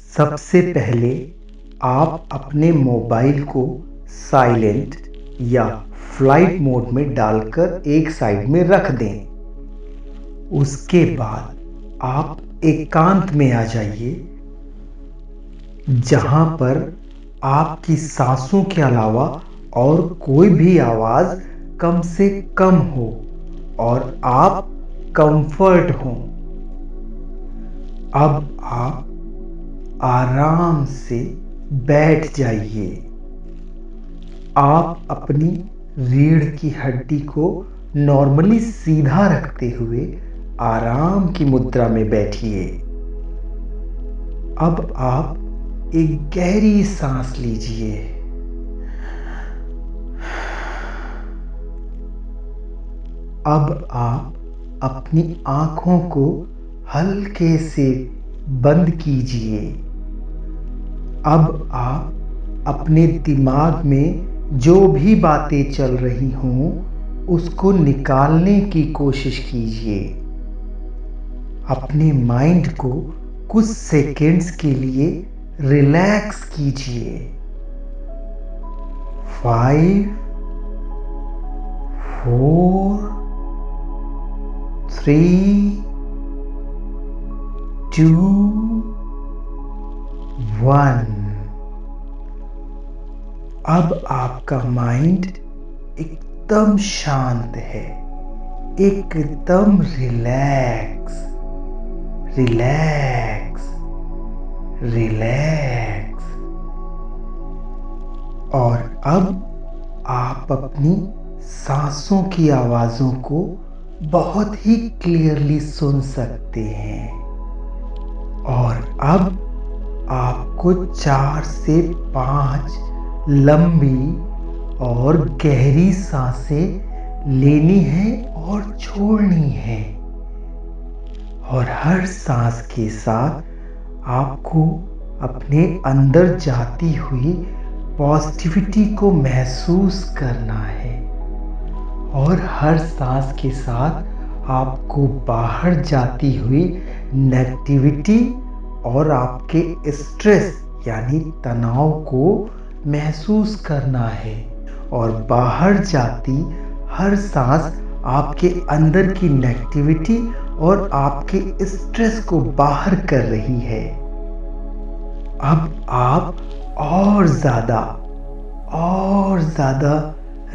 सबसे पहले आप अपने मोबाइल को साइलेंट या फ्लाइट मोड में डालकर एक साइड में रख दें। उसके बाद आप एकांत में आ जाइए, जहां पर आपकी सांसों के अलावा और कोई भी आवाज कम से कम हो और आप कंफर्ट हो। अब आप आराम से बैठ जाइए। आप अपनी रीढ़ की हड्डी को नॉर्मली सीधा रखते हुए आराम की मुद्रा में बैठिए। अब आप एक गहरी सांस लीजिए। अब आप अपनी आंखों को हल्के से बंद कीजिए। अब आप अपने दिमाग में जो भी बातें चल रही हों उसको निकालने की कोशिश कीजिए। अपने माइंड को कुछ सेकेंड्स के लिए रिलैक्स कीजिए। 5 4 3 2 1। अब आपका माइंड एकदम शांत है, एकदम रिलैक्स रिलैक्स रिलैक्स। और अब आप अपनी सांसों की आवाजों को बहुत ही क्लियरली सुन सकते हैं। और अब आपको 4 से 5 लंबी और गहरी सांसें लेनी है और छोड़नी है। और हर सांस के साथ आपको अपने अंदर जाती हुई पॉजिटिविटी को महसूस करना है। और हर सांस के साथ आपको बाहर जाती हुई नेगेटिविटी और आपके स्ट्रेस यानी तनाव को महसूस करना है। और बाहर जाती हर सांस आपके अंदर की नेगेटिविटी और आपके स्ट्रेस को बाहर कर रही है। अब आप और ज़्यादा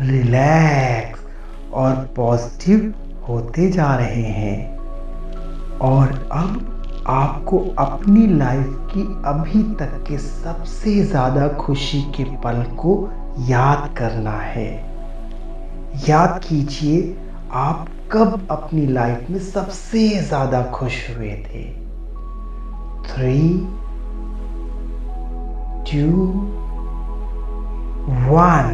रिलैक्स और पॉजिटिव होते जा रहे हैं। और अब आपको अपनी लाइफ की अभी तक के सबसे ज़्यादा खुशी के पल को याद करना है। याद कीजिए आप कब अपनी लाइफ में सबसे ज़्यादा खुश हुए थे। 3 2 1।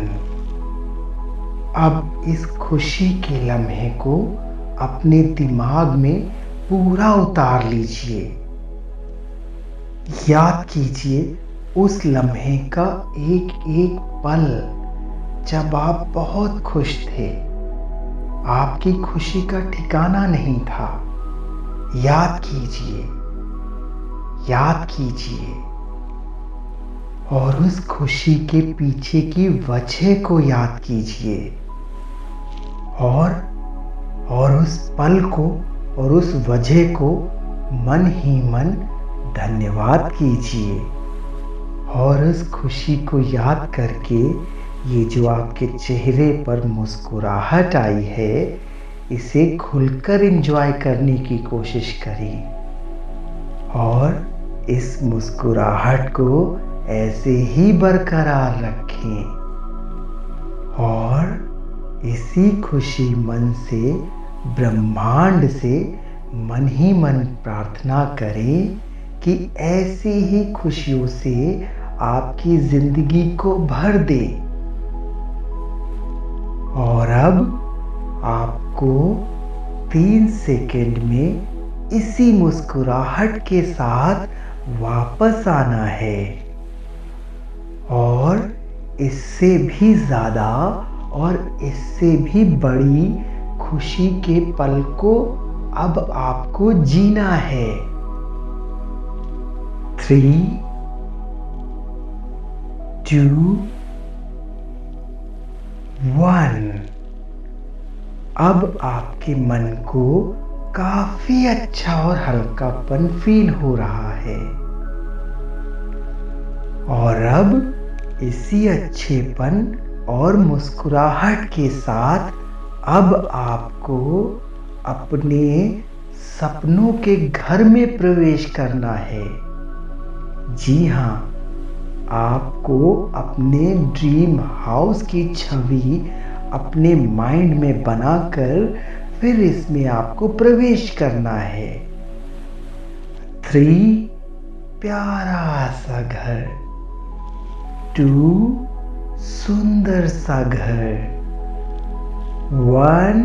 अब इस खुशी के लम्हे को अपने दिमाग में पूरा उतार लीजिए। याद कीजिए उस लम्हे का एक एक पल जब आप बहुत खुश थे, आपकी खुशी का ठिकाना नहीं था। याद कीजिए और उस खुशी के पीछे की वजह को याद कीजिए। और उस पल को और उस वजह को मन ही मन धन्यवाद कीजिए। और उस खुशी को याद करके ये जो आपके चेहरे पर मुस्कुराहट आई है, इसे खुलकर एंजॉय करने की कोशिश करें। और इस मुस्कुराहट को ऐसे ही बरकरार रखें। और इसी खुशी मन से ब्रह्मांड से मन ही मन प्रार्थना करें कि ऐसी ही खुशियों से आपकी जिंदगी को भर दे। और अब आपको 3 सेकंड में इसी मुस्कुराहट के साथ वापस आना है। और इससे भी ज़्यादा और इससे भी बड़ी खुशी के पल को अब आपको जीना है। 3 2, 1। अब आपके मन को काफी अच्छा और हल्कापन फील हो रहा है और अब इसी अच्छेपन और मुस्कुराहट के साथ अब आपको अपने सपनों के घर में प्रवेश करना है। जी हाँ, आपको अपने ड्रीम हाउस की छवि अपने माइंड में बनाकर फिर इसमें आपको प्रवेश करना है। 3, प्यारा सा घर। 2, सुंदर सा घर। 1,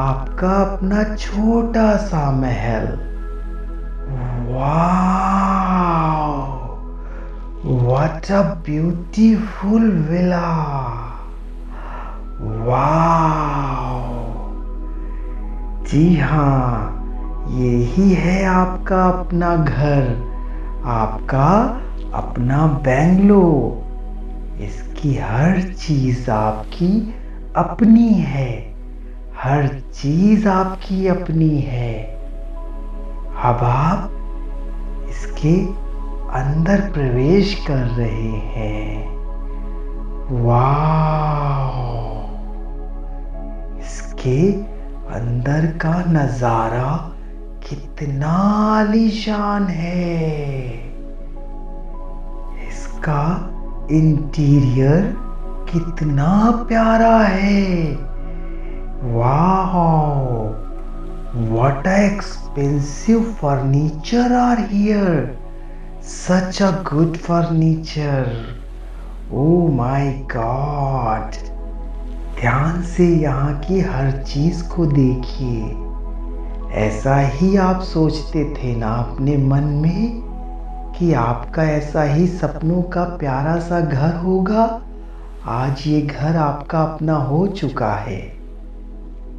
आपका अपना छोटा सा महल। Wow, what a beautiful villa. Wow, जी हाँ, यही है आपका अपना घर, आपका अपना बेंगलो। इसकी हर चीज आपकी अपनी है, हर चीज आपकी अपनी है। अब आप इसके अंदर प्रवेश कर रहे हैं। वाह, इसके अंदर का नजारा कितना आलीशान है। इसका इंटीरियर कितना प्यारा है। वाह, what expensive furniture are here. Such a good furniture. Oh my god, ध्यान से यहाँ की हर चीज को देखिए। ऐसा ही आप सोचते थे ना अपने मन में कि आपका ऐसा ही सपनों का प्यारा सा घर होगा। आज ये घर आपका अपना हो चुका है।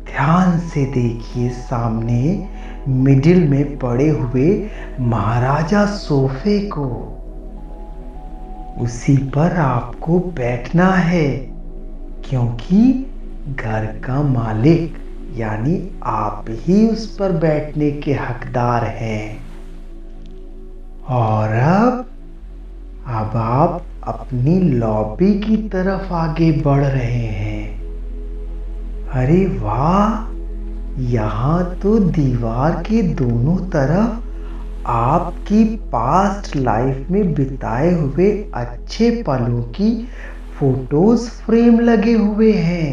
ध्यान से देखिए, सामने मिडिल में पड़े हुए महाराजा सोफे को। उसी पर आपको बैठना है, क्योंकि घर का मालिक यानी आप ही उस पर बैठने के हकदार हैं। और अब आप अपनी लॉबी की तरफ आगे बढ़ रहे हैं। अरे वाह, यहाँ तो दीवार के दोनों तरफ आपकी पास्ट लाइफ में बिताए हुए अच्छे पलों की फोटोज फ्रेम लगे हुए हैं।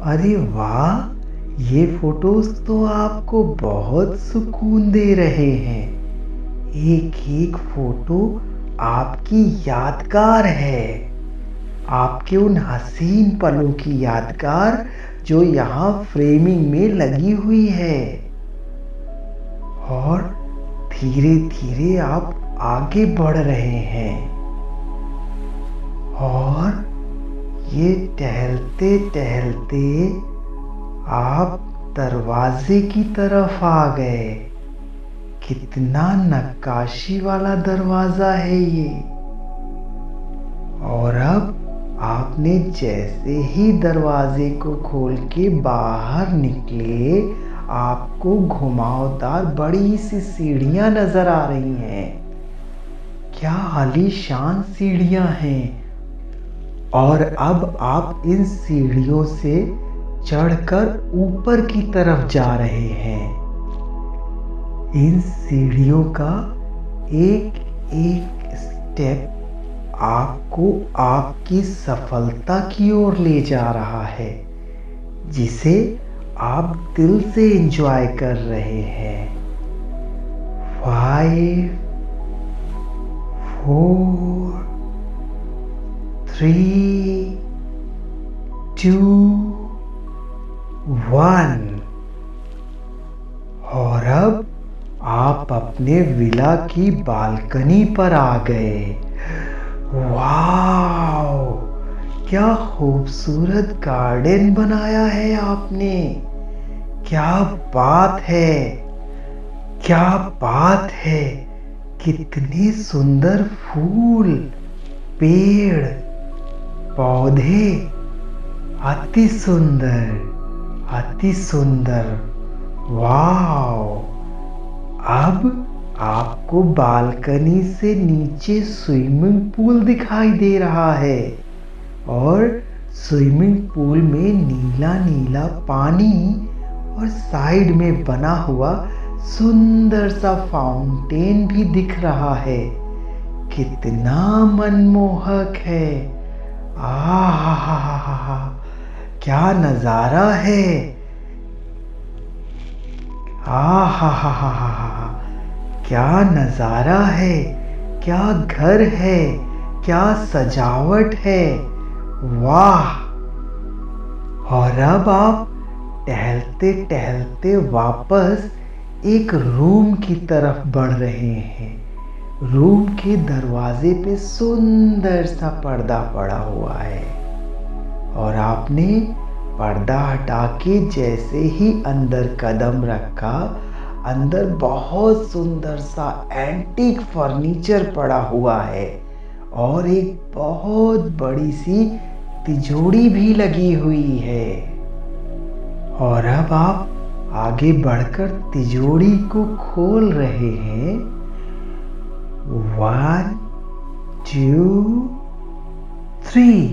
अरे वाह, ये फोटोज तो आपको बहुत सुकून दे रहे हैं। एक एक फोटो आपकी यादगार है, आपके उन हसीन पलों की यादगार जो यहाँ फ्रेमिंग में लगी हुई है। और धीरे धीरे आप आगे बढ़ रहे हैं और ये टहलते टहलते आप दरवाजे की तरफ आ गए। कितना नक्काशी वाला दरवाजा है ये। और अब आपने जैसे ही दरवाजे को खोल के बाहर निकले, आपको घुमावदार बड़ी सी सीढ़ियां नजर आ रही हैं। क्या आलीशान सीढ़ियां हैं। और अब आप इन सीढ़ियों से चढ़कर ऊपर की तरफ जा रहे हैं। इन सीढ़ियों का एक एक स्टेप आपको आपकी सफलता की ओर ले जा रहा है, जिसे आप दिल से एंजॉय कर रहे हैं। 5, 4, 3, 2, 1। और अब आप अपने विला की बालकनी पर आ गए। वाओ, क्या खूबसूरत गार्डन बनाया है आपने। क्या बात है, क्या बात है। कितने सुंदर फूल, पेड़ पौधे अति सुंदर, अति सुंदर। वाव! अब आपको बालकनी से नीचे स्विमिंग पूल दिखाई दे रहा है और स्विमिंग पूल में नीला नीला पानी और साइड में बना हुआ सुंदर सा फाउंटेन भी दिख रहा है। कितना मनमोहक है। आहा, क्या नजारा है। आहा, क्या नजारा है। क्या घर है, क्या सजावट है। वाह! और अब आप टहलते टहलते वापस एक रूम की तरफ बढ़ रहे हैं। रूम के दरवाजे पे सुंदर सा पर्दा पड़ा हुआ है और आपने पर्दा हटा के जैसे ही अंदर कदम रखा, अंदर बहुत सुंदर सा एंटीक फर्नीचर पड़ा हुआ है और एक बहुत बड़ी सी तिजोरी भी लगी हुई है। और अब आप आगे बढ़कर तिजोरी को खोल रहे हैं। 1 2 3।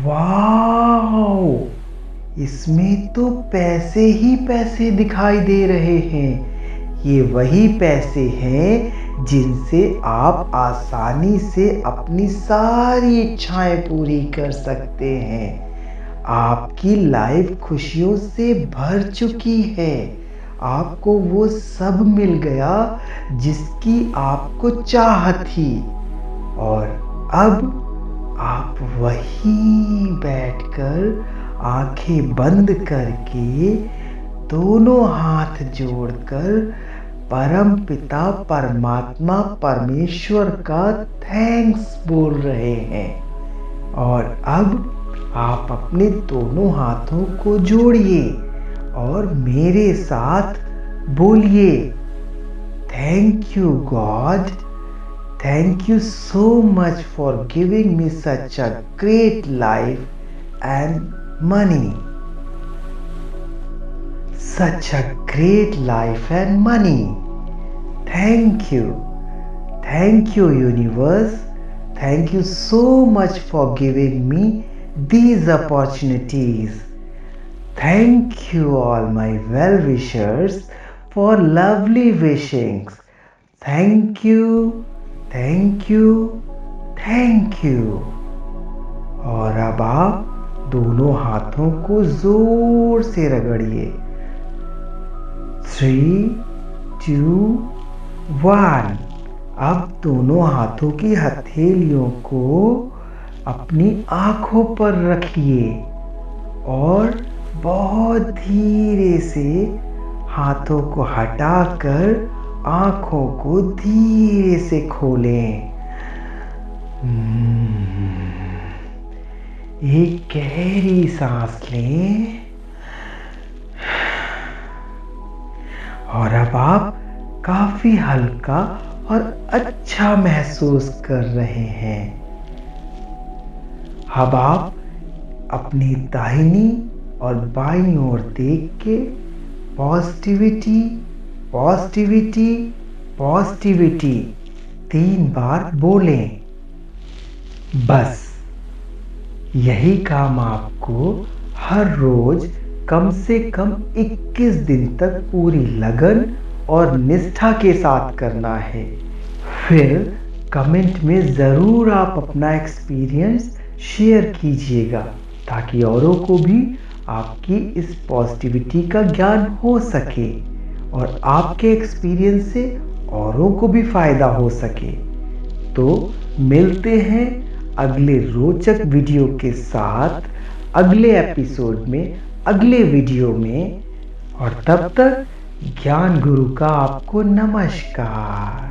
वाओ! इसमें तो पैसे ही पैसे दिखाई दे रहे हैं। ये वही पैसे हैं जिनसे आप आसानी से अपनी सारी इच्छाएं पूरी कर सकते हैं। आपकी लाइफ खुशियों से भर चुकी है। आपको वो सब मिल गया जिसकी आपको चाह थी और अब आप वहीं बैठकर आंखें बंद करके दोनों हाथ जोड़कर परम पिता परमात्मा परमेश्वर का थैंक्स बोल रहे हैं। और अब आप अपने दोनों हाथों को जोड़िए और मेरे साथ बोलिए, thank you God, thank you so much for giving me such a great life and money. Such a great life and money. Thank you. Thank you, universe. Thank you so much for giving me these opportunities. Thank you, all my well-wishers, for lovely wishings. Thank you, thank you, thank you. और अब आप दोनों हाथों को जोर से रगड़िए। 3 2 1। अब दोनों हाथों की हथेलियों को अपनी आंखों पर रखिए और बहुत धीरे से हाथों को हटाकर आंखों को धीरे से खोलें। एक गहरी सांस लें और अब आप काफी हल्का और अच्छा महसूस कर रहे हैं। अब आप अपनी दाहिनी और बाईं ओर देख के पॉजिटिविटी पॉजिटिविटी पॉजिटिविटी 3 बार बोलें। बस यही काम आपको हर रोज कम से कम 21 दिन तक पूरी लगन और निष्ठा के साथ करना है। फिर कमेंट में ज़रूर आप अपना एक्सपीरियंस शेयर कीजिएगा ताकि औरों को भी आपकी इस पॉजिटिविटी का ज्ञान हो सके और आपके एक्सपीरियंस से औरों को भी फ़ायदा हो सके। तो मिलते हैं अगले रोचक वीडियो के साथ अगले एपिसोड में, अगले वीडियो में। और तब तक ज्ञान गुरु का आपको नमस्कार।